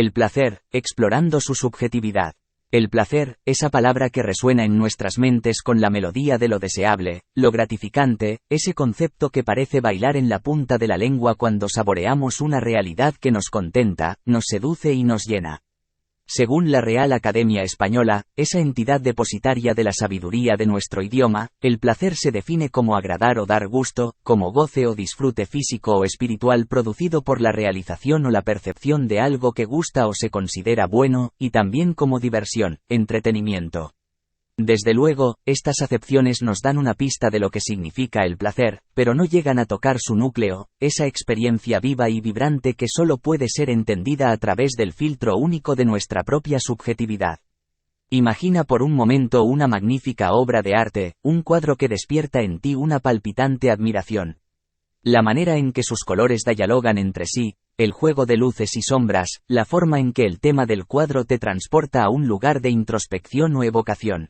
El placer, explorando su subjetividad. El placer, esa palabra que resuena en nuestras mentes con la melodía de lo deseable, lo gratificante, ese concepto que parece bailar en la punta de la lengua cuando saboreamos una realidad que nos contenta, nos seduce y nos llena. Según la Real Academia Española, esa entidad depositaria de la sabiduría de nuestro idioma, el placer se define como agradar o dar gusto, como goce o disfrute físico o espiritual producido por la realización o la percepción de algo que gusta o se considera bueno, y también como diversión, entretenimiento. Desde luego, estas acepciones nos dan una pista de lo que significa el placer, pero no llegan a tocar su núcleo, esa experiencia viva y vibrante que solo puede ser entendida a través del filtro único de nuestra propia subjetividad. Imagina por un momento una magnífica obra de arte, un cuadro que despierta en ti una palpitante admiración. La manera en que sus colores dialogan entre sí, el juego de luces y sombras, la forma en que el tema del cuadro te transporta a un lugar de introspección o evocación.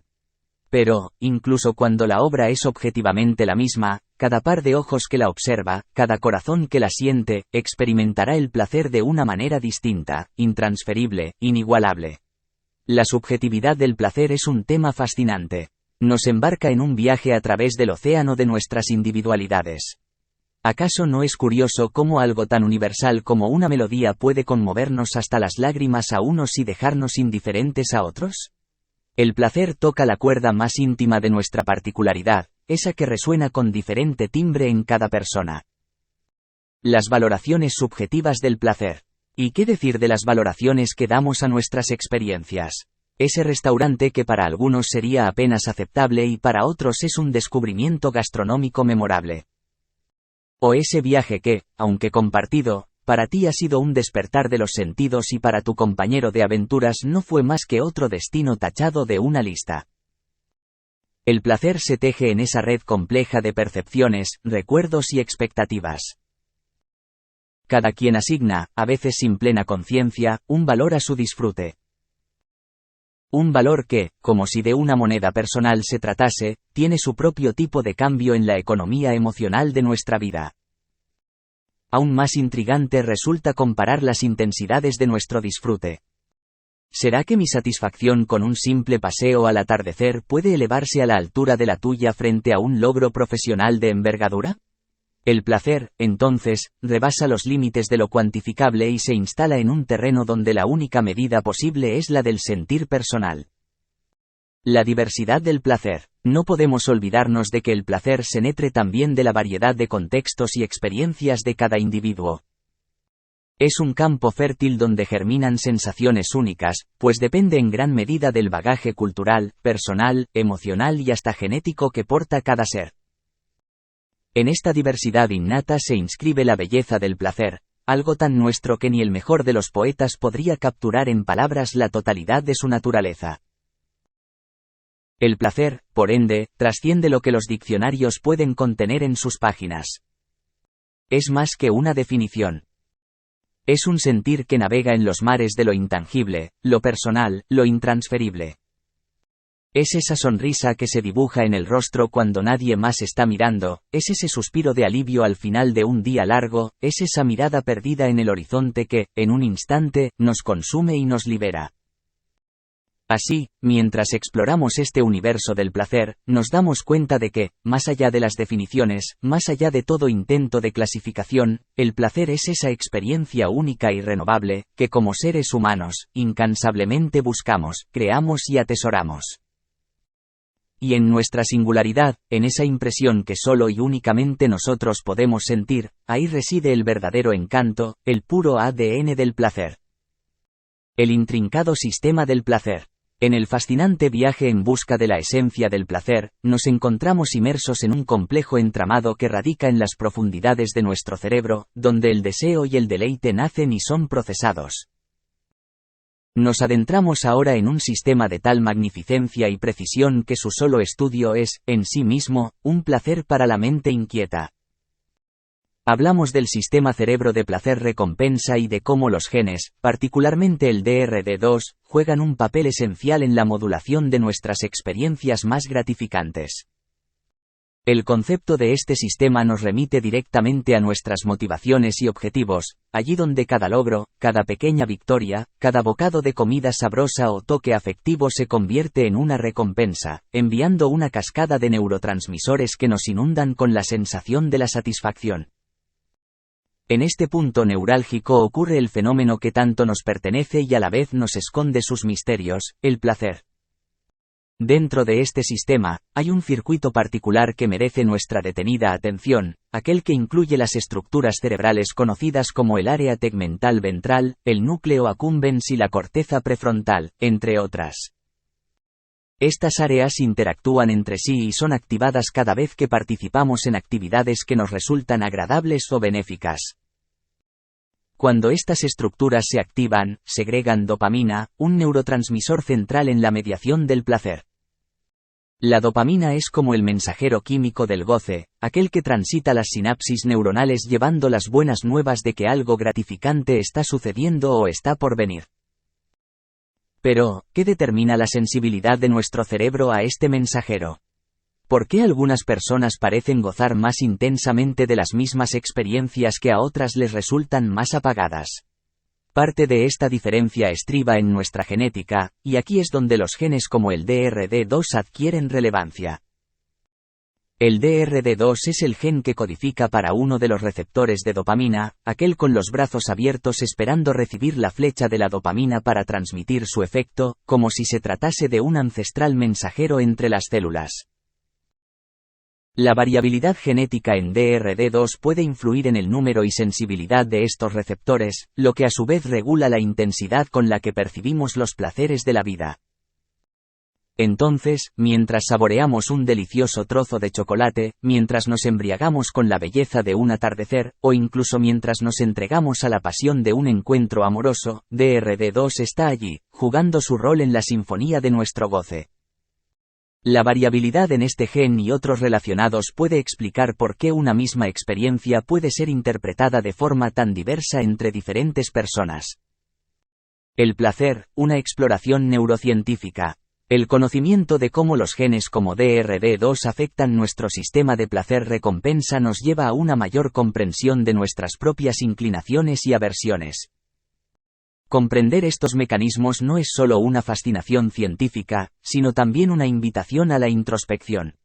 Pero, incluso cuando la obra es objetivamente la misma, cada par de ojos que la observa, cada corazón que la siente, experimentará el placer de una manera distinta, intransferible, inigualable. La subjetividad del placer es un tema fascinante. Nos embarca en un viaje a través del océano de nuestras individualidades. ¿Acaso no es curioso cómo algo tan universal como una melodía puede conmovernos hasta las lágrimas a unos y dejarnos indiferentes a otros? El placer toca la cuerda más íntima de nuestra particularidad, esa que resuena con diferente timbre en cada persona. Las valoraciones subjetivas del placer. ¿Y qué decir de las valoraciones que damos a nuestras experiencias? Ese restaurante que para algunos sería apenas aceptable y para otros es un descubrimiento gastronómico memorable. O ese viaje que, aunque compartido, para ti ha sido un despertar de los sentidos y para tu compañero de aventuras no fue más que otro destino tachado de una lista. El placer se teje en esa red compleja de percepciones, recuerdos y expectativas. Cada quien asigna, a veces sin plena conciencia, un valor a su disfrute. Un valor que, como si de una moneda personal se tratase, tiene su propio tipo de cambio en la economía emocional de nuestra vida. Aún más intrigante resulta comparar las intensidades de nuestro disfrute. ¿Será que mi satisfacción con un simple paseo al atardecer puede elevarse a la altura de la tuya frente a un logro profesional de envergadura? El placer, entonces, rebasa los límites de lo cuantificable y se instala en un terreno donde la única medida posible es la del sentir personal. La diversidad del placer. No podemos olvidarnos de que el placer se nutre también de la variedad de contextos y experiencias de cada individuo. Es un campo fértil donde germinan sensaciones únicas, pues depende en gran medida del bagaje cultural, personal, emocional y hasta genético que porta cada ser. En esta diversidad innata se inscribe la belleza del placer, algo tan nuestro que ni el mejor de los poetas podría capturar en palabras la totalidad de su naturaleza. El placer, por ende, trasciende lo que los diccionarios pueden contener en sus páginas. Es más que una definición. Es un sentir que navega en los mares de lo intangible, lo personal, lo intransferible. Es esa sonrisa que se dibuja en el rostro cuando nadie más está mirando, es ese suspiro de alivio al final de un día largo, es esa mirada perdida en el horizonte que, en un instante, nos consume y nos libera. Así, mientras exploramos este universo del placer, nos damos cuenta de que, más allá de las definiciones, más allá de todo intento de clasificación, el placer es esa experiencia única y renovable, que como seres humanos, incansablemente buscamos, creamos y atesoramos. Y en nuestra singularidad, en esa impresión que solo y únicamente nosotros podemos sentir, ahí reside el verdadero encanto, el puro ADN del placer. El intrincado sistema del placer. En el fascinante viaje en busca de la esencia del placer, nos encontramos inmersos en un complejo entramado que radica en las profundidades de nuestro cerebro, donde el deseo y el deleite nacen y son procesados. Nos adentramos ahora en un sistema de tal magnificencia y precisión que su solo estudio es, en sí mismo, un placer para la mente inquieta. Hablamos del sistema cerebro de placer-recompensa y de cómo los genes, particularmente el DRD2, juegan un papel esencial en la modulación de nuestras experiencias más gratificantes. El concepto de este sistema nos remite directamente a nuestras motivaciones y objetivos, allí donde cada logro, cada pequeña victoria, cada bocado de comida sabrosa o toque afectivo se convierte en una recompensa, enviando una cascada de neurotransmisores que nos inundan con la sensación de la satisfacción. En este punto neurálgico ocurre el fenómeno que tanto nos pertenece y a la vez nos esconde sus misterios, el placer. Dentro de este sistema, hay un circuito particular que merece nuestra detenida atención, aquel que incluye las estructuras cerebrales conocidas como el área tegmental ventral, el núcleo accumbens y la corteza prefrontal, entre otras. Estas áreas interactúan entre sí y son activadas cada vez que participamos en actividades que nos resultan agradables o benéficas. Cuando estas estructuras se activan, segregan dopamina, un neurotransmisor central en la mediación del placer. La dopamina es como el mensajero químico del goce, aquel que transita las sinapsis neuronales llevando las buenas nuevas de que algo gratificante está sucediendo o está por venir. Pero, ¿qué determina la sensibilidad de nuestro cerebro a este mensajero? ¿Por qué algunas personas parecen gozar más intensamente de las mismas experiencias que a otras les resultan más apagadas? Parte de esta diferencia estriba en nuestra genética, y aquí es donde los genes como el DRD2 adquieren relevancia. El DRD2 es el gen que codifica para uno de los receptores de dopamina, aquel con los brazos abiertos esperando recibir la flecha de la dopamina para transmitir su efecto, como si se tratase de un ancestral mensajero entre las células. La variabilidad genética en DRD2 puede influir en el número y sensibilidad de estos receptores, lo que a su vez regula la intensidad con la que percibimos los placeres de la vida. Entonces, mientras saboreamos un delicioso trozo de chocolate, mientras nos embriagamos con la belleza de un atardecer, o incluso mientras nos entregamos a la pasión de un encuentro amoroso, DRD2 está allí, jugando su rol en la sinfonía de nuestro goce. La variabilidad en este gen y otros relacionados puede explicar por qué una misma experiencia puede ser interpretada de forma tan diversa entre diferentes personas. El placer, una exploración neurocientífica. El conocimiento de cómo los genes como DRD2 afectan nuestro sistema de placer-recompensa nos lleva a una mayor comprensión de nuestras propias inclinaciones y aversiones. Comprender estos mecanismos no es solo una fascinación científica, sino también una invitación a la introspección.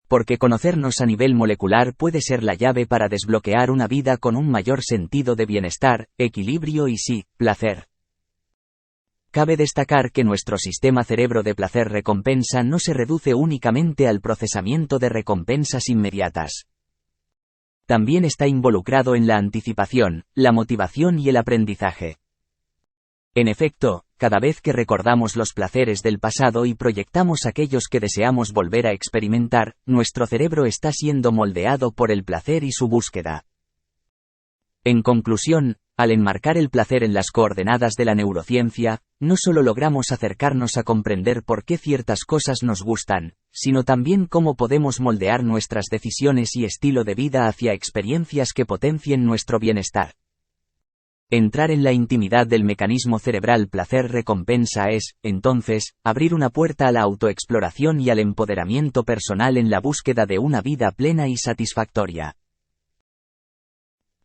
Porque conocernos a nivel molecular puede ser la llave para desbloquear una vida con un mayor sentido de bienestar, equilibrio y sí, placer. Cabe destacar que nuestro sistema cerebro de placer-recompensa no se reduce únicamente al procesamiento de recompensas inmediatas. También está involucrado en la anticipación, la motivación y el aprendizaje. En efecto, cada vez que recordamos los placeres del pasado y proyectamos aquellos que deseamos volver a experimentar, nuestro cerebro está siendo moldeado por el placer y su búsqueda. En conclusión, al enmarcar el placer en las coordenadas de la neurociencia, no solo logramos acercarnos a comprender por qué ciertas cosas nos gustan, sino también cómo podemos moldear nuestras decisiones y estilo de vida hacia experiencias que potencien nuestro bienestar. Entrar en la intimidad del mecanismo cerebral placer-recompensa es, entonces, abrir una puerta a la autoexploración y al empoderamiento personal en la búsqueda de una vida plena y satisfactoria.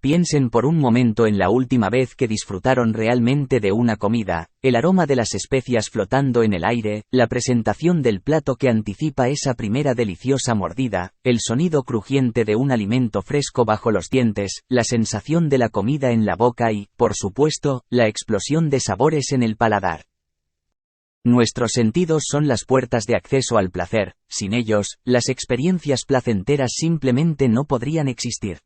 Piensen por un momento en la última vez que disfrutaron realmente de una comida, el aroma de las especias flotando en el aire, la presentación del plato que anticipa esa primera deliciosa mordida, el sonido crujiente de un alimento fresco bajo los dientes, la sensación de la comida en la boca y, por supuesto, la explosión de sabores en el paladar. Nuestros sentidos son las puertas de acceso al placer, sin ellos, las experiencias placenteras simplemente no podrían existir.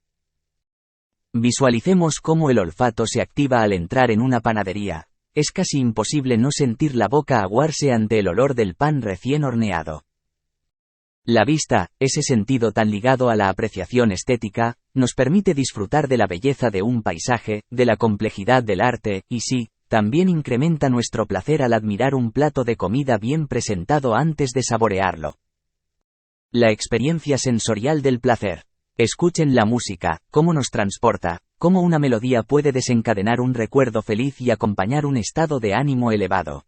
Visualicemos cómo el olfato se activa al entrar en una panadería. Es casi imposible no sentir la boca aguarse ante el olor del pan recién horneado. La vista, ese sentido tan ligado a la apreciación estética, nos permite disfrutar de la belleza de un paisaje, de la complejidad del arte, y sí, también incrementa nuestro placer al admirar un plato de comida bien presentado antes de saborearlo. La experiencia sensorial del placer. Escuchen la música, cómo nos transporta, cómo una melodía puede desencadenar un recuerdo feliz y acompañar un estado de ánimo elevado.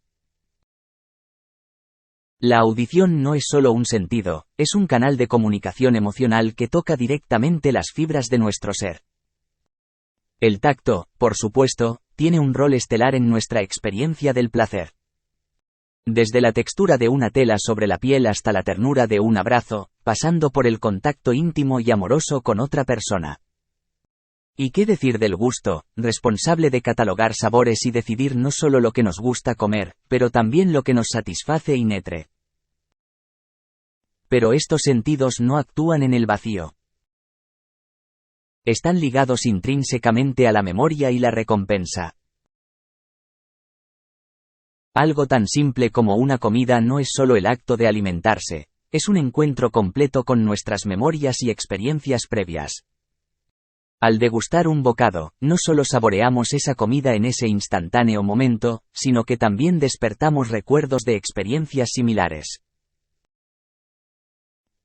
La audición no es solo un sentido, es un canal de comunicación emocional que toca directamente las fibras de nuestro ser. El tacto, por supuesto, tiene un rol estelar en nuestra experiencia del placer. Desde la textura de una tela sobre la piel hasta la ternura de un abrazo, pasando por el contacto íntimo y amoroso con otra persona. ¿Y qué decir del gusto, responsable de catalogar sabores y decidir no solo lo que nos gusta comer, pero también lo que nos satisface y nutre? Pero estos sentidos no actúan en el vacío. Están ligados intrínsecamente a la memoria y la recompensa. Algo tan simple como una comida no es solo el acto de alimentarse, es un encuentro completo con nuestras memorias y experiencias previas. Al degustar un bocado, no solo saboreamos esa comida en ese instantáneo momento, sino que también despertamos recuerdos de experiencias similares.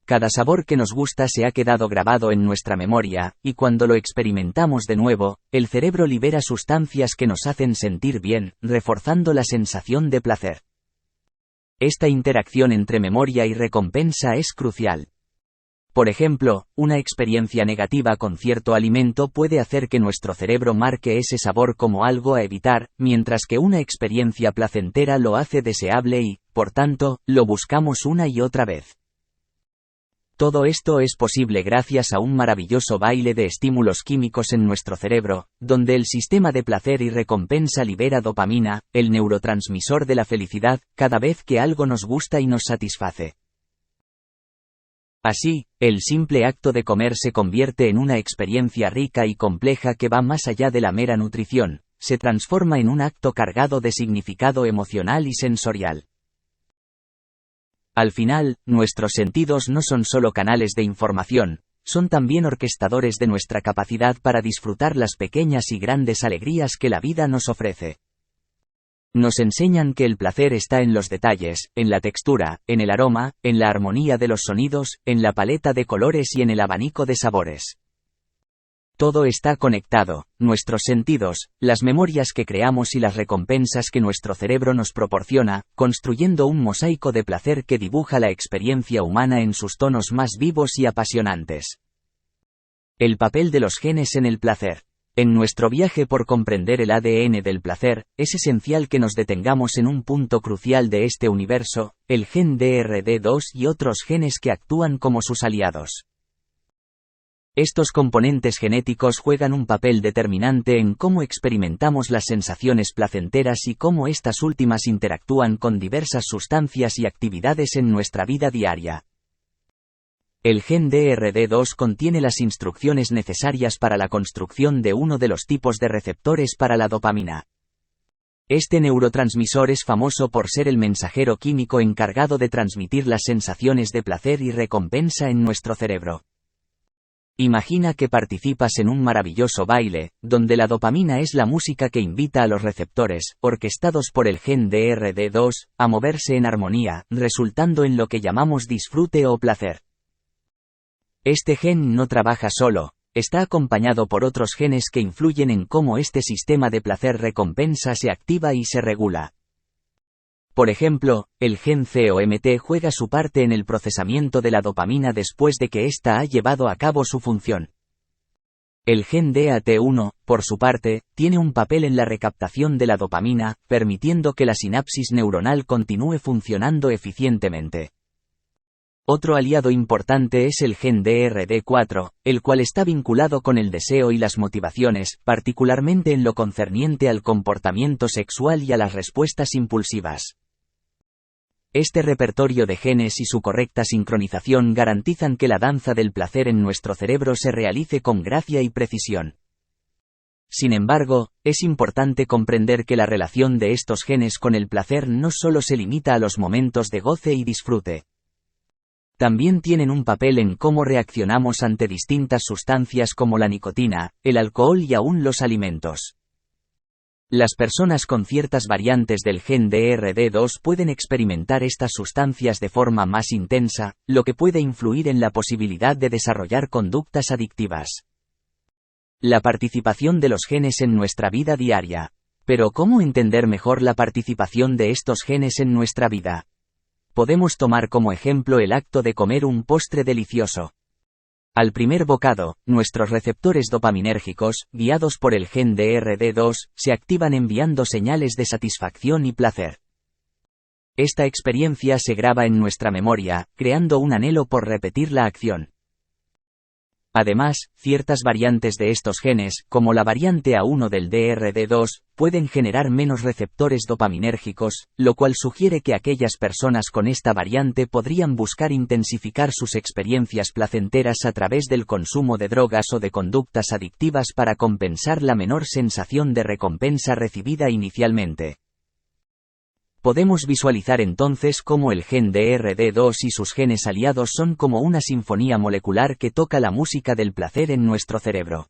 Cada sabor que nos gusta se ha quedado grabado en nuestra memoria, y cuando lo experimentamos de nuevo, el cerebro libera sustancias que nos hacen sentir bien, reforzando la sensación de placer. Esta interacción entre memoria y recompensa es crucial. Por ejemplo, una experiencia negativa con cierto alimento puede hacer que nuestro cerebro marque ese sabor como algo a evitar, mientras que una experiencia placentera lo hace deseable y, por tanto, lo buscamos una y otra vez. Todo esto es posible gracias a un maravilloso baile de estímulos químicos en nuestro cerebro, donde el sistema de placer y recompensa libera dopamina, el neurotransmisor de la felicidad, cada vez que algo nos gusta y nos satisface. Así, el simple acto de comer se convierte en una experiencia rica y compleja que va más allá de la mera nutrición, se transforma en un acto cargado de significado emocional y sensorial. Al final, nuestros sentidos no son solo canales de información, son también orquestadores de nuestra capacidad para disfrutar las pequeñas y grandes alegrías que la vida nos ofrece. Nos enseñan que el placer está en los detalles, en la textura, en el aroma, en la armonía de los sonidos, en la paleta de colores y en el abanico de sabores. Todo está conectado, nuestros sentidos, las memorias que creamos y las recompensas que nuestro cerebro nos proporciona, construyendo un mosaico de placer que dibuja la experiencia humana en sus tonos más vivos y apasionantes. El papel de los genes en el placer. En nuestro viaje por comprender el ADN del placer, es esencial que nos detengamos en un punto crucial de este universo, el gen DRD2 y otros genes que actúan como sus aliados. Estos componentes genéticos juegan un papel determinante en cómo experimentamos las sensaciones placenteras y cómo estas últimas interactúan con diversas sustancias y actividades en nuestra vida diaria. El gen DRD2 contiene las instrucciones necesarias para la construcción de uno de los tipos de receptores para la dopamina. Este neurotransmisor es famoso por ser el mensajero químico encargado de transmitir las sensaciones de placer y recompensa en nuestro cerebro. Imagina que participas en un maravilloso baile, donde la dopamina es la música que invita a los receptores, orquestados por el gen DRD2, a moverse en armonía, resultando en lo que llamamos disfrute o placer. Este gen no trabaja solo, está acompañado por otros genes que influyen en cómo este sistema de placer-recompensa se activa y se regula. Por ejemplo, el gen COMT juega su parte en el procesamiento de la dopamina después de que ésta ha llevado a cabo su función. El gen DAT1, por su parte, tiene un papel en la recaptación de la dopamina, permitiendo que la sinapsis neuronal continúe funcionando eficientemente. Otro aliado importante es el gen DRD4, el cual está vinculado con el deseo y las motivaciones, particularmente en lo concerniente al comportamiento sexual y a las respuestas impulsivas. Este repertorio de genes y su correcta sincronización garantizan que la danza del placer en nuestro cerebro se realice con gracia y precisión. Sin embargo, es importante comprender que la relación de estos genes con el placer no solo se limita a los momentos de goce y disfrute. También tienen un papel en cómo reaccionamos ante distintas sustancias como la nicotina, el alcohol y aún los alimentos. Las personas con ciertas variantes del gen DRD2 pueden experimentar estas sustancias de forma más intensa, lo que puede influir en la posibilidad de desarrollar conductas adictivas. La participación de los genes en nuestra vida diaria. Pero ¿cómo entender mejor la participación de estos genes en nuestra vida? Podemos tomar como ejemplo el acto de comer un postre delicioso. Al primer bocado, nuestros receptores dopaminérgicos, guiados por el gen DRD2, se activan enviando señales de satisfacción y placer. Esta experiencia se graba en nuestra memoria, creando un anhelo por repetir la acción. Además, ciertas variantes de estos genes, como la variante A1 del DRD2, pueden generar menos receptores dopaminérgicos, lo cual sugiere que aquellas personas con esta variante podrían buscar intensificar sus experiencias placenteras a través del consumo de drogas o de conductas adictivas para compensar la menor sensación de recompensa recibida inicialmente. Podemos visualizar entonces cómo el gen DRD2 y sus genes aliados son como una sinfonía molecular que toca la música del placer en nuestro cerebro.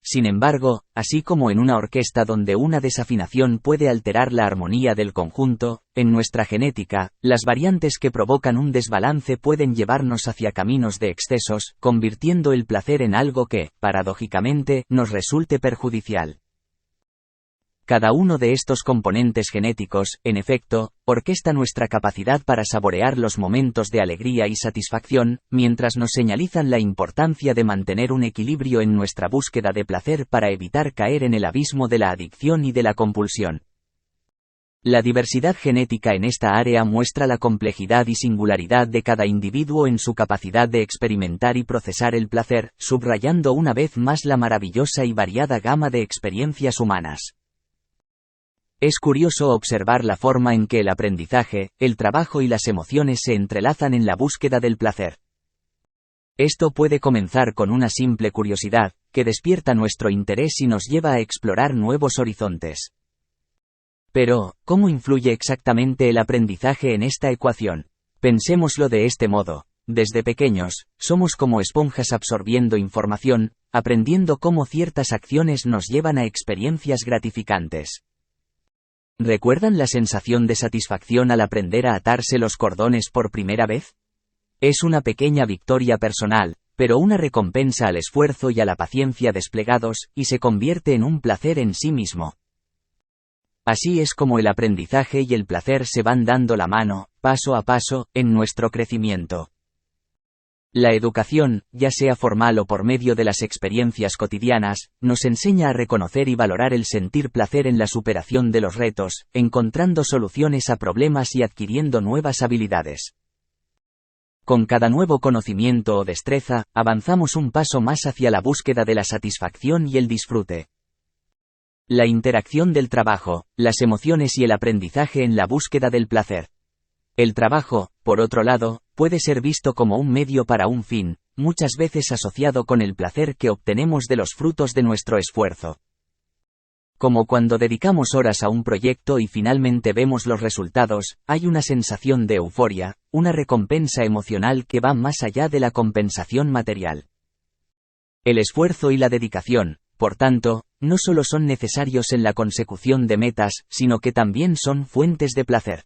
Sin embargo, así como en una orquesta donde una desafinación puede alterar la armonía del conjunto, en nuestra genética, las variantes que provocan un desbalance pueden llevarnos hacia caminos de excesos, convirtiendo el placer en algo que, paradójicamente, nos resulte perjudicial. Cada uno de estos componentes genéticos, en efecto, orquesta nuestra capacidad para saborear los momentos de alegría y satisfacción, mientras nos señalizan la importancia de mantener un equilibrio en nuestra búsqueda de placer para evitar caer en el abismo de la adicción y de la compulsión. La diversidad genética en esta área muestra la complejidad y singularidad de cada individuo en su capacidad de experimentar y procesar el placer, subrayando una vez más la maravillosa y variada gama de experiencias humanas. Es curioso observar la forma en que el aprendizaje, el trabajo y las emociones se entrelazan en la búsqueda del placer. Esto puede comenzar con una simple curiosidad, que despierta nuestro interés y nos lleva a explorar nuevos horizontes. Pero, ¿cómo influye exactamente el aprendizaje en esta ecuación? Pensémoslo de este modo. Desde pequeños, somos como esponjas absorbiendo información, aprendiendo cómo ciertas acciones nos llevan a experiencias gratificantes. ¿Recuerdan la sensación de satisfacción al aprender a atarse los cordones por primera vez? Es una pequeña victoria personal, pero una recompensa al esfuerzo y a la paciencia desplegados, y se convierte en un placer en sí mismo. Así es como el aprendizaje y el placer se van dando la mano, paso a paso, en nuestro crecimiento. La educación, ya sea formal o por medio de las experiencias cotidianas, nos enseña a reconocer y valorar el sentir placer en la superación de los retos, encontrando soluciones a problemas y adquiriendo nuevas habilidades. Con cada nuevo conocimiento o destreza, avanzamos un paso más hacia la búsqueda de la satisfacción y el disfrute. La interacción del trabajo, las emociones y el aprendizaje en la búsqueda del placer. El trabajo, por otro lado, puede ser visto como un medio para un fin, muchas veces asociado con el placer que obtenemos de los frutos de nuestro esfuerzo. Como cuando dedicamos horas a un proyecto y finalmente vemos los resultados, hay una sensación de euforia, una recompensa emocional que va más allá de la compensación material. El esfuerzo y la dedicación, por tanto, no solo son necesarios en la consecución de metas, sino que también son fuentes de placer.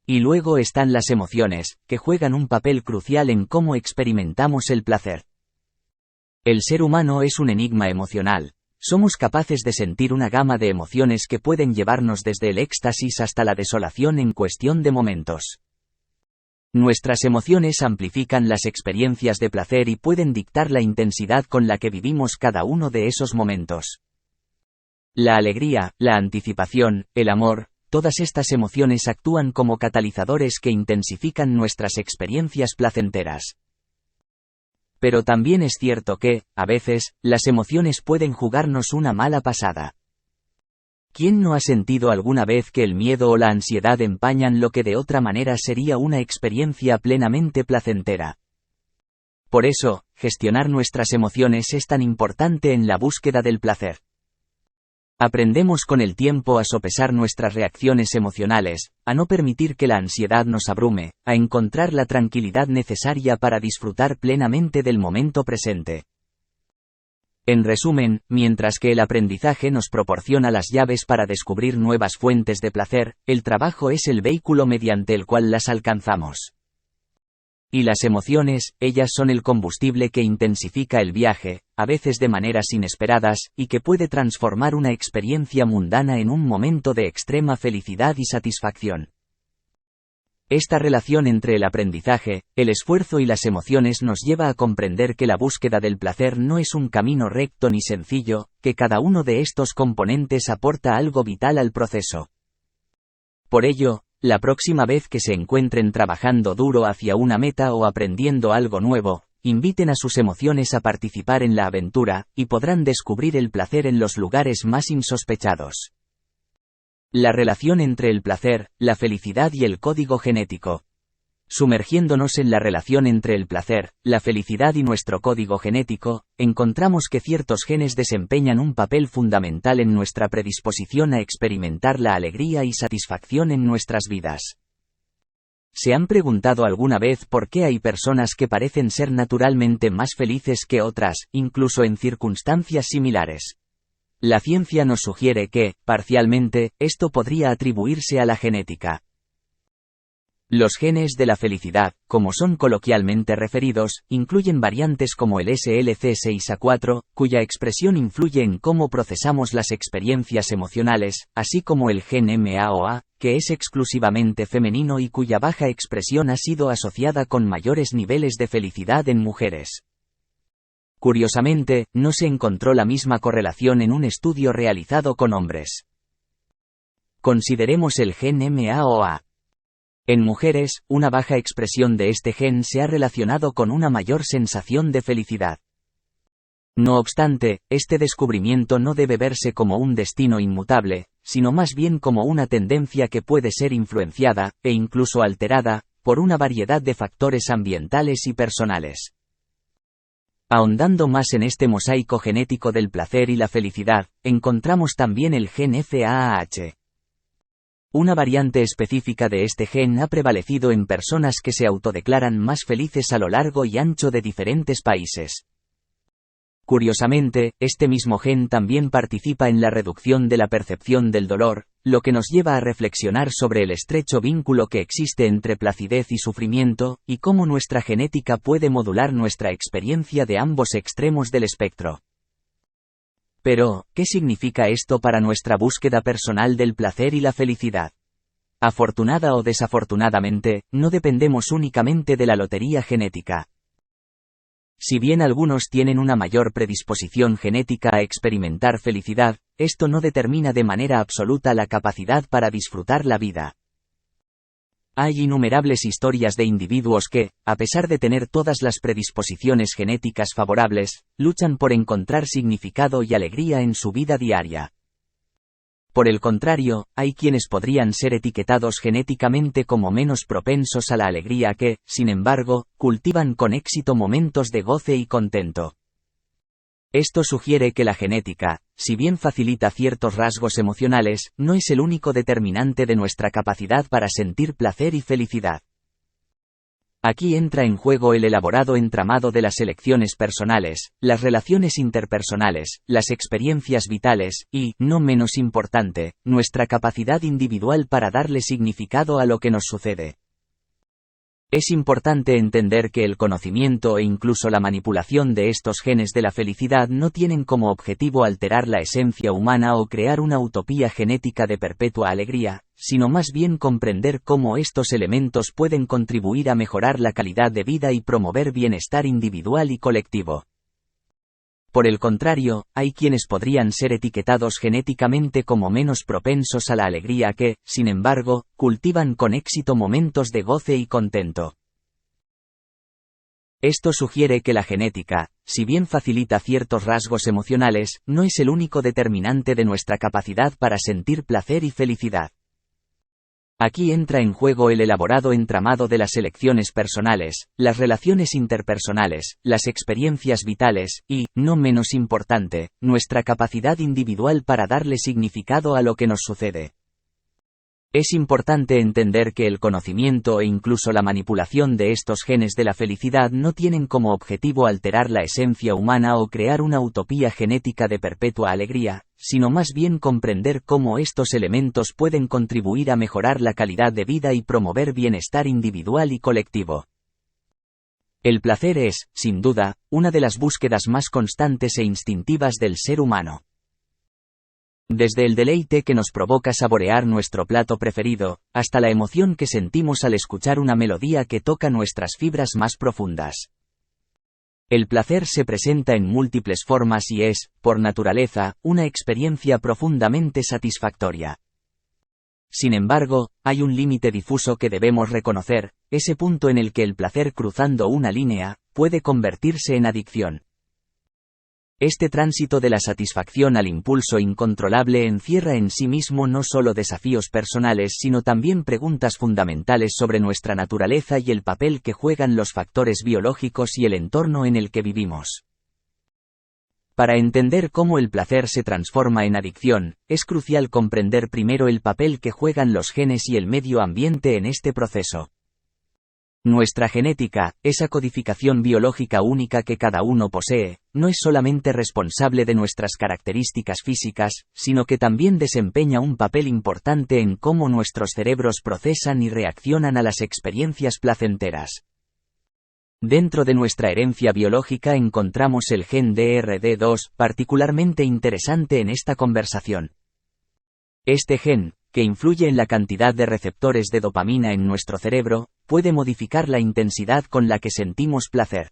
Y luego están las emociones, que juegan un papel crucial en cómo experimentamos el placer. El ser humano es un enigma emocional. Somos capaces de sentir una gama de emociones que pueden llevarnos desde el éxtasis hasta la desolación en cuestión de momentos. Nuestras emociones amplifican las experiencias de placer y pueden dictar la intensidad con la que vivimos cada uno de esos momentos. La alegría, la anticipación, el amor, todas estas emociones actúan como catalizadores que intensifican nuestras experiencias placenteras. Pero también es cierto que, a veces, las emociones pueden jugarnos una mala pasada. ¿Quién no ha sentido alguna vez que el miedo o la ansiedad empañan lo que de otra manera sería una experiencia plenamente placentera? Por eso, gestionar nuestras emociones es tan importante en la búsqueda del placer. Aprendemos con el tiempo a sopesar nuestras reacciones emocionales, a no permitir que la ansiedad nos abrume, a encontrar la tranquilidad necesaria para disfrutar plenamente del momento presente. En resumen, mientras que el aprendizaje nos proporciona las llaves para descubrir nuevas fuentes de placer, el trabajo es el vehículo mediante el cual las alcanzamos. Y las emociones, ellas son el combustible que intensifica el viaje, a veces de maneras inesperadas, y que puede transformar una experiencia mundana en un momento de extrema felicidad y satisfacción. Esta relación entre el aprendizaje, el esfuerzo y las emociones nos lleva a comprender que la búsqueda del placer no es un camino recto ni sencillo, que cada uno de estos componentes aporta algo vital al proceso. Por ello, la próxima vez que se encuentren trabajando duro hacia una meta o aprendiendo algo nuevo, inviten a sus emociones a participar en la aventura, y podrán descubrir el placer en los lugares más insospechados. La relación entre el placer, la felicidad y el código genético. Sumergiéndonos en la relación entre el placer, la felicidad y nuestro código genético, encontramos que ciertos genes desempeñan un papel fundamental en nuestra predisposición a experimentar la alegría y satisfacción en nuestras vidas. ¿Se han preguntado alguna vez por qué hay personas que parecen ser naturalmente más felices que otras, incluso en circunstancias similares? La ciencia nos sugiere que, parcialmente, esto podría atribuirse a la genética. Los genes de la felicidad, como son coloquialmente referidos, incluyen variantes como el SLC6A4, cuya expresión influye en cómo procesamos las experiencias emocionales, así como el gen MAOA, que es exclusivamente femenino y cuya baja expresión ha sido asociada con mayores niveles de felicidad en mujeres. Curiosamente, no se encontró la misma correlación en un estudio realizado con hombres. Consideremos el gen MAOA. En mujeres, una baja expresión de este gen se ha relacionado con una mayor sensación de felicidad. No obstante, este descubrimiento no debe verse como un destino inmutable, sino más bien como una tendencia que puede ser influenciada, e incluso alterada, por una variedad de factores ambientales y personales. Ahondando más en este mosaico genético del placer y la felicidad, encontramos también el gen FAAH. Una variante específica de este gen ha prevalecido en personas que se autodeclaran más felices a lo largo y ancho de diferentes países. Curiosamente, este mismo gen también participa en la reducción de la percepción del dolor, lo que nos lleva a reflexionar sobre el estrecho vínculo que existe entre placidez y sufrimiento, y cómo nuestra genética puede modular nuestra experiencia de ambos extremos del espectro. Pero, ¿qué significa esto para nuestra búsqueda personal del placer y la felicidad? Afortunada o desafortunadamente, no dependemos únicamente de la lotería genética. Si bien algunos tienen una mayor predisposición genética a experimentar felicidad, esto no determina de manera absoluta la capacidad para disfrutar la vida. Hay innumerables historias de individuos que, a pesar de tener todas las predisposiciones genéticas favorables, luchan por encontrar significado y alegría en su vida diaria. Por el contrario, hay quienes podrían ser etiquetados genéticamente como menos propensos a la alegría que, sin embargo, cultivan con éxito momentos de goce y contento. Esto sugiere que la genética, si bien facilita ciertos rasgos emocionales, no es el único determinante de nuestra capacidad para sentir placer y felicidad. Aquí entra en juego el elaborado entramado de las elecciones personales, las relaciones interpersonales, las experiencias vitales, y, no menos importante, nuestra capacidad individual para darle significado a lo que nos sucede. Es importante entender que el conocimiento e incluso la manipulación de estos genes de la felicidad no tienen como objetivo alterar la esencia humana o crear una utopía genética de perpetua alegría, sino más bien comprender cómo estos elementos pueden contribuir a mejorar la calidad de vida y promover bienestar individual y colectivo. Por el contrario, hay quienes podrían ser etiquetados genéticamente como menos propensos a la alegría que, sin embargo, cultivan con éxito momentos de goce y contento. Esto sugiere que la genética, si bien facilita ciertos rasgos emocionales, no es el único determinante de nuestra capacidad para sentir placer y felicidad. Aquí entra en juego el elaborado entramado de las elecciones personales, las relaciones interpersonales, las experiencias vitales, y, no menos importante, nuestra capacidad individual para darle significado a lo que nos sucede. Es importante entender que el conocimiento e incluso la manipulación de estos genes de la felicidad no tienen como objetivo alterar la esencia humana o crear una utopía genética de perpetua alegría, sino más bien comprender cómo estos elementos pueden contribuir a mejorar la calidad de vida y promover bienestar individual y colectivo. El placer es, sin duda, una de las búsquedas más constantes e instintivas del ser humano. Desde el deleite que nos provoca saborear nuestro plato preferido, hasta la emoción que sentimos al escuchar una melodía que toca nuestras fibras más profundas. El placer se presenta en múltiples formas y es, por naturaleza, una experiencia profundamente satisfactoria. Sin embargo, hay un límite difuso que debemos reconocer, ese punto en el que el placer cruzando una línea, puede convertirse en adicción. Este tránsito de la satisfacción al impulso incontrolable encierra en sí mismo no solo desafíos personales sino también preguntas fundamentales sobre nuestra naturaleza y el papel que juegan los factores biológicos y el entorno en el que vivimos. Para entender cómo el placer se transforma en adicción, es crucial comprender primero el papel que juegan los genes y el medio ambiente en este proceso. Nuestra genética, esa codificación biológica única que cada uno posee, no es solamente responsable de nuestras características físicas, sino que también desempeña un papel importante en cómo nuestros cerebros procesan y reaccionan a las experiencias placenteras. Dentro de nuestra herencia biológica encontramos el gen DRD2, particularmente interesante en esta conversación. Este gen, que influye en la cantidad de receptores de dopamina en nuestro cerebro, puede modificar la intensidad con la que sentimos placer.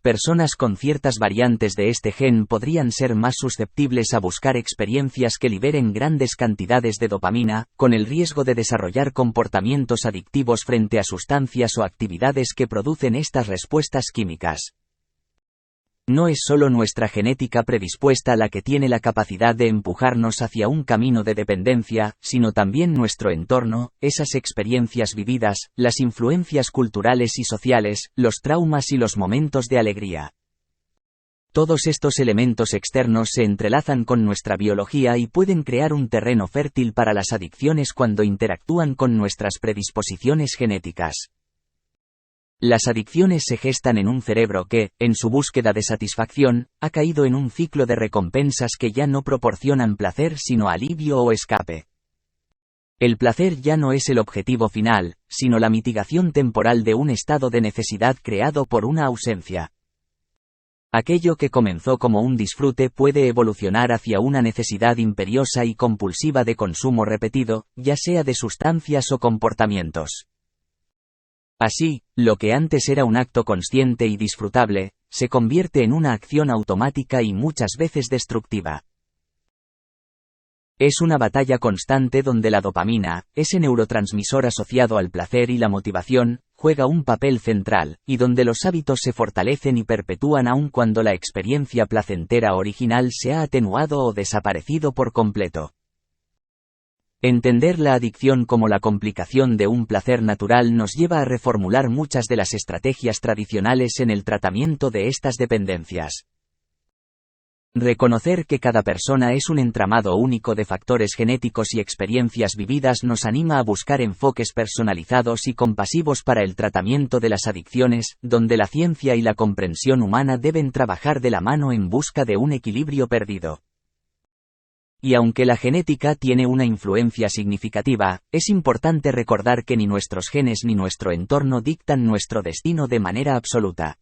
Personas con ciertas variantes de este gen podrían ser más susceptibles a buscar experiencias que liberen grandes cantidades de dopamina, con el riesgo de desarrollar comportamientos adictivos frente a sustancias o actividades que producen estas respuestas químicas. No es solo nuestra genética predispuesta la que tiene la capacidad de empujarnos hacia un camino de dependencia, sino también nuestro entorno, esas experiencias vividas, las influencias culturales y sociales, los traumas y los momentos de alegría. Todos estos elementos externos se entrelazan con nuestra biología y pueden crear un terreno fértil para las adicciones cuando interactúan con nuestras predisposiciones genéticas. Las adicciones se gestan en un cerebro que, en su búsqueda de satisfacción, ha caído en un ciclo de recompensas que ya no proporcionan placer sino alivio o escape. El placer ya no es el objetivo final, sino la mitigación temporal de un estado de necesidad creado por una ausencia. Aquello que comenzó como un disfrute puede evolucionar hacia una necesidad imperiosa y compulsiva de consumo repetido, ya sea de sustancias o comportamientos. Así, lo que antes era un acto consciente y disfrutable, se convierte en una acción automática y muchas veces destructiva. Es una batalla constante donde la dopamina, ese neurotransmisor asociado al placer y la motivación, juega un papel central, y donde los hábitos se fortalecen y perpetúan aun cuando la experiencia placentera original se ha atenuado o desaparecido por completo. Entender la adicción como la complicación de un placer natural nos lleva a reformular muchas de las estrategias tradicionales en el tratamiento de estas dependencias. Reconocer que cada persona es un entramado único de factores genéticos y experiencias vividas nos anima a buscar enfoques personalizados y compasivos para el tratamiento de las adicciones, donde la ciencia y la comprensión humana deben trabajar de la mano en busca de un equilibrio perdido. Y aunque la genética tiene una influencia significativa, es importante recordar que ni nuestros genes ni nuestro entorno dictan nuestro destino de manera absoluta.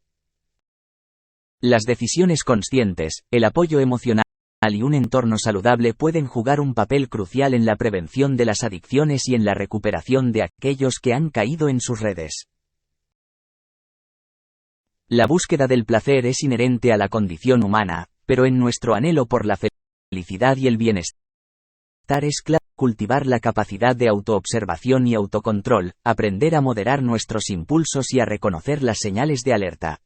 Las decisiones conscientes, el apoyo emocional y un entorno saludable pueden jugar un papel crucial en la prevención de las adicciones y en la recuperación de aquellos que han caído en sus redes. La búsqueda del placer es inherente a la condición humana, pero en nuestro anhelo por la felicidad y el bienestar es clave cultivar la capacidad de autoobservación y autocontrol, aprender a moderar nuestros impulsos y a reconocer las señales de alerta.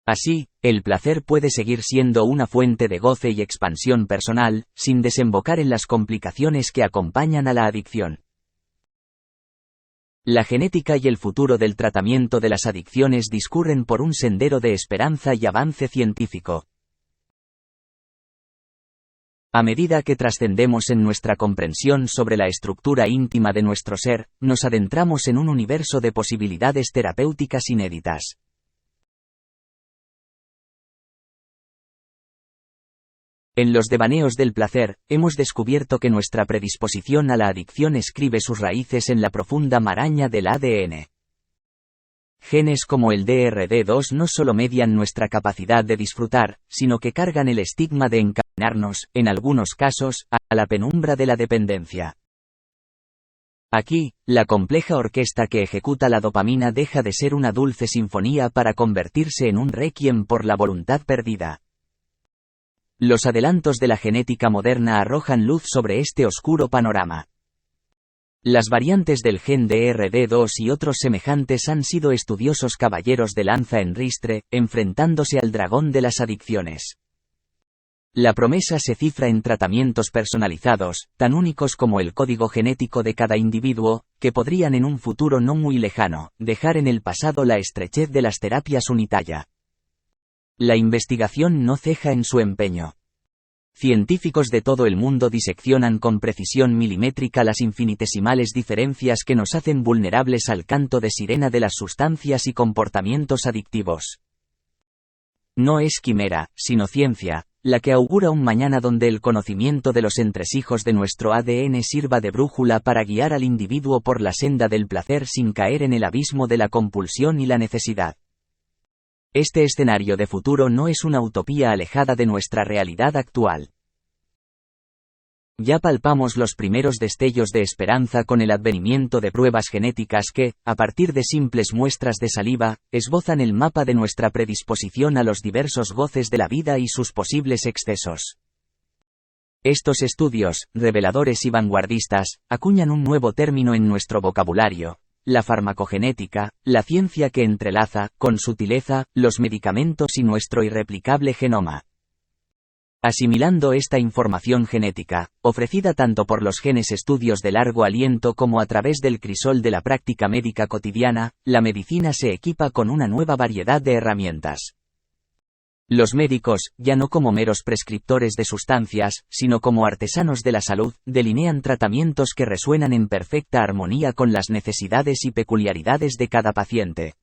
Así, el placer puede seguir siendo una fuente de goce y expansión personal, sin desembocar en las complicaciones que acompañan a la adicción. La genética y el futuro del tratamiento de las adicciones discurren por un sendero de esperanza y avance científico. A medida que trascendemos en nuestra comprensión sobre la estructura íntima de nuestro ser, nos adentramos en un universo de posibilidades terapéuticas inéditas. En los devaneos del placer, hemos descubierto que nuestra predisposición a la adicción escribe sus raíces en la profunda maraña del ADN. Genes como el DRD2 no solo median nuestra capacidad de disfrutar, sino que cargan el estigma de encaminarnos, en algunos casos, a la penumbra de la dependencia. Aquí, la compleja orquesta que ejecuta la dopamina deja de ser una dulce sinfonía para convertirse en un requiem por la voluntad perdida. Los adelantos de la genética moderna arrojan luz sobre este oscuro panorama. Las variantes del gen DRD2 y otros semejantes han sido estudiosos caballeros de lanza en ristre, enfrentándose al dragón de las adicciones. La promesa se cifra en tratamientos personalizados, tan únicos como el código genético de cada individuo, que podrían en un futuro no muy lejano, dejar en el pasado la estrechez de las terapias unitalla. La investigación no ceja en su empeño. Científicos de todo el mundo diseccionan con precisión milimétrica las infinitesimales diferencias que nos hacen vulnerables al canto de sirena de las sustancias y comportamientos adictivos. No es quimera, sino ciencia, la que augura un mañana donde el conocimiento de los entresijos de nuestro ADN sirva de brújula para guiar al individuo por la senda del placer sin caer en el abismo de la compulsión y la necesidad. Este escenario de futuro no es una utopía alejada de nuestra realidad actual. Ya palpamos los primeros destellos de esperanza con el advenimiento de pruebas genéticas que, a partir de simples muestras de saliva, esbozan el mapa de nuestra predisposición a los diversos goces de la vida y sus posibles excesos. Estos estudios, reveladores y vanguardistas, acuñan un nuevo término en nuestro vocabulario: la farmacogenética, la ciencia que entrelaza, con sutileza, los medicamentos y nuestro irreplicable genoma. Asimilando esta información genética, ofrecida tanto por los genes estudios de largo aliento como a través del crisol de la práctica médica cotidiana, la medicina se equipa con una nueva variedad de herramientas. Los médicos, ya no como meros prescriptores de sustancias, sino como artesanos de la salud, delinean tratamientos que resuenan en perfecta armonía con las necesidades y peculiaridades de cada paciente.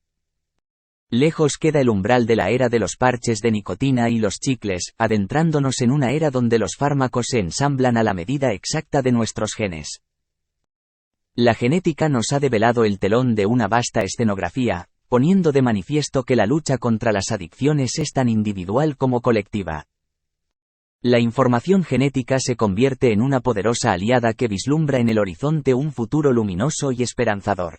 Lejos queda el umbral de la era de los parches de nicotina y los chicles, adentrándonos en una era donde los fármacos se ensamblan a la medida exacta de nuestros genes. La genética nos ha develado el telón de una vasta escenografía, poniendo de manifiesto que la lucha contra las adicciones es tan individual como colectiva. La información genética se convierte en una poderosa aliada que vislumbra en el horizonte un futuro luminoso y esperanzador.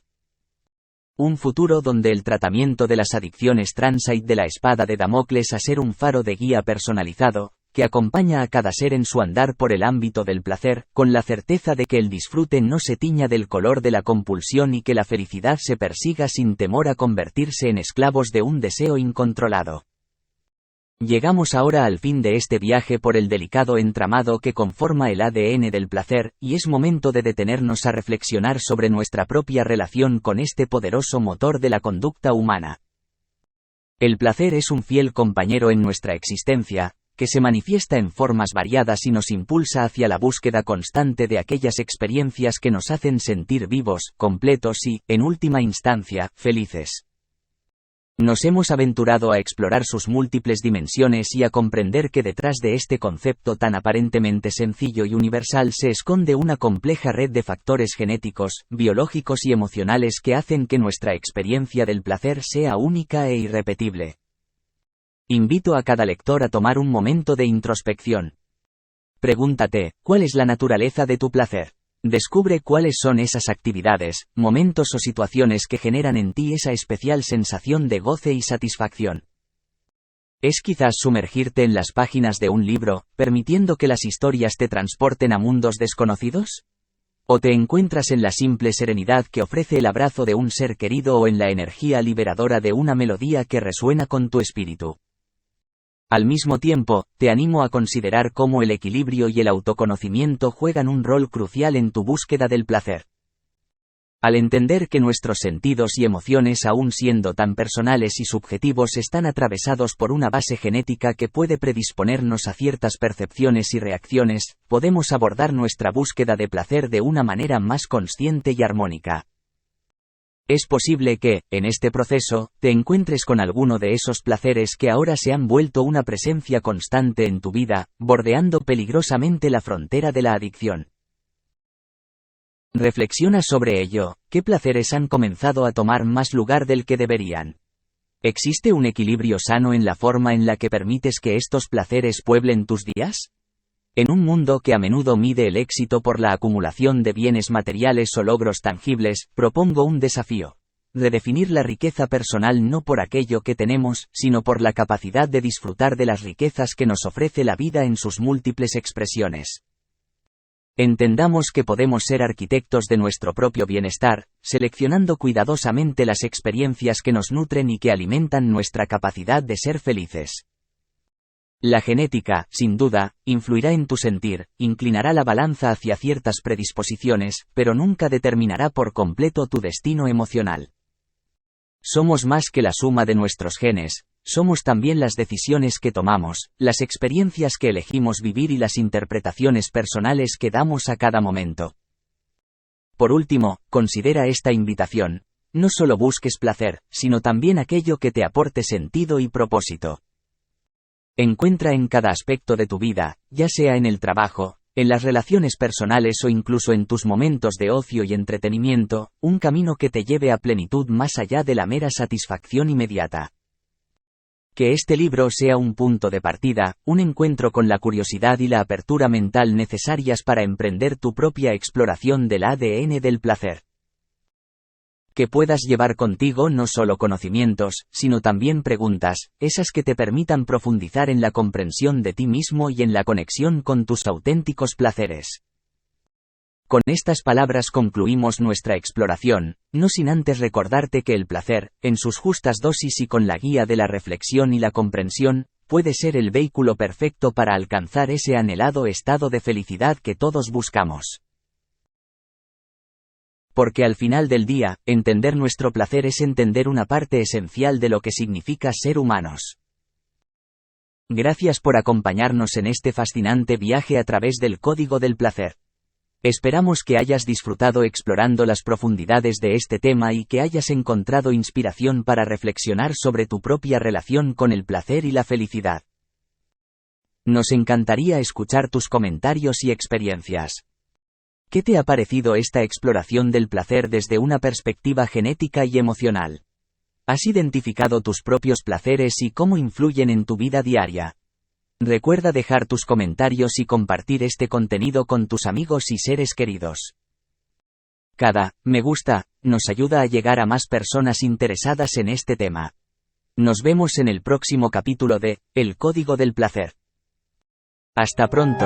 Un futuro donde el tratamiento de las adicciones transite de la espada de Damocles a ser un faro de guía personalizado, que acompaña a cada ser en su andar por el ámbito del placer, con la certeza de que el disfrute no se tiña del color de la compulsión y que la felicidad se persiga sin temor a convertirse en esclavos de un deseo incontrolado. Llegamos ahora al fin de este viaje por el delicado entramado que conforma el ADN del placer, y es momento de detenernos a reflexionar sobre nuestra propia relación con este poderoso motor de la conducta humana. El placer es un fiel compañero en nuestra existencia, que se manifiesta en formas variadas y nos impulsa hacia la búsqueda constante de aquellas experiencias que nos hacen sentir vivos, completos y, en última instancia, felices. Nos hemos aventurado a explorar sus múltiples dimensiones y a comprender que detrás de este concepto tan aparentemente sencillo y universal se esconde una compleja red de factores genéticos, biológicos y emocionales que hacen que nuestra experiencia del placer sea única e irrepetible. Invito a cada lector a tomar un momento de introspección. Pregúntate, ¿cuál es la naturaleza de tu placer? Descubre cuáles son esas actividades, momentos o situaciones que generan en ti esa especial sensación de goce y satisfacción. ¿Es quizás sumergirte en las páginas de un libro, permitiendo que las historias te transporten a mundos desconocidos? ¿O te encuentras en la simple serenidad que ofrece el abrazo de un ser querido o en la energía liberadora de una melodía que resuena con tu espíritu? Al mismo tiempo, te animo a considerar cómo el equilibrio y el autoconocimiento juegan un rol crucial en tu búsqueda del placer. Al entender que nuestros sentidos y emociones, aun siendo tan personales y subjetivos, están atravesados por una base genética que puede predisponernos a ciertas percepciones y reacciones, podemos abordar nuestra búsqueda de placer de una manera más consciente y armónica. Es posible que, en este proceso, te encuentres con alguno de esos placeres que ahora se han vuelto una presencia constante en tu vida, bordeando peligrosamente la frontera de la adicción. Reflexiona sobre ello. ¿Qué placeres han comenzado a tomar más lugar del que deberían? ¿Existe un equilibrio sano en la forma en la que permites que estos placeres pueblen tus días? En un mundo que a menudo mide el éxito por la acumulación de bienes materiales o logros tangibles, propongo un desafío. Redefinir la riqueza personal no por aquello que tenemos, sino por la capacidad de disfrutar de las riquezas que nos ofrece la vida en sus múltiples expresiones. Entendamos que podemos ser arquitectos de nuestro propio bienestar, seleccionando cuidadosamente las experiencias que nos nutren y que alimentan nuestra capacidad de ser felices. La genética, sin duda, influirá en tu sentir, inclinará la balanza hacia ciertas predisposiciones, pero nunca determinará por completo tu destino emocional. Somos más que la suma de nuestros genes. Somos también las decisiones que tomamos, las experiencias que elegimos vivir y las interpretaciones personales que damos a cada momento. Por último, considera esta invitación. No solo busques placer, sino también aquello que te aporte sentido y propósito. Encuentra en cada aspecto de tu vida, ya sea en el trabajo, en las relaciones personales o incluso en tus momentos de ocio y entretenimiento, un camino que te lleve a plenitud más allá de la mera satisfacción inmediata. Que este libro sea un punto de partida, un encuentro con la curiosidad y la apertura mental necesarias para emprender tu propia exploración del ADN del placer. Que puedas llevar contigo no solo conocimientos, sino también preguntas, esas que te permitan profundizar en la comprensión de ti mismo y en la conexión con tus auténticos placeres. Con estas palabras concluimos nuestra exploración, no sin antes recordarte que el placer, en sus justas dosis y con la guía de la reflexión y la comprensión, puede ser el vehículo perfecto para alcanzar ese anhelado estado de felicidad que todos buscamos. Porque al final del día, entender nuestro placer es entender una parte esencial de lo que significa ser humanos. Gracias por acompañarnos en este fascinante viaje a través del código del placer. Esperamos que hayas disfrutado explorando las profundidades de este tema y que hayas encontrado inspiración para reflexionar sobre tu propia relación con el placer y la felicidad. Nos encantaría escuchar tus comentarios y experiencias. ¿Qué te ha parecido esta exploración del placer desde una perspectiva genética y emocional? ¿Has identificado tus propios placeres y cómo influyen en tu vida diaria? Recuerda dejar tus comentarios y compartir este contenido con tus amigos y seres queridos. Cada me gusta nos ayuda a llegar a más personas interesadas en este tema. Nos vemos en el próximo capítulo de El Código del Placer. Hasta pronto.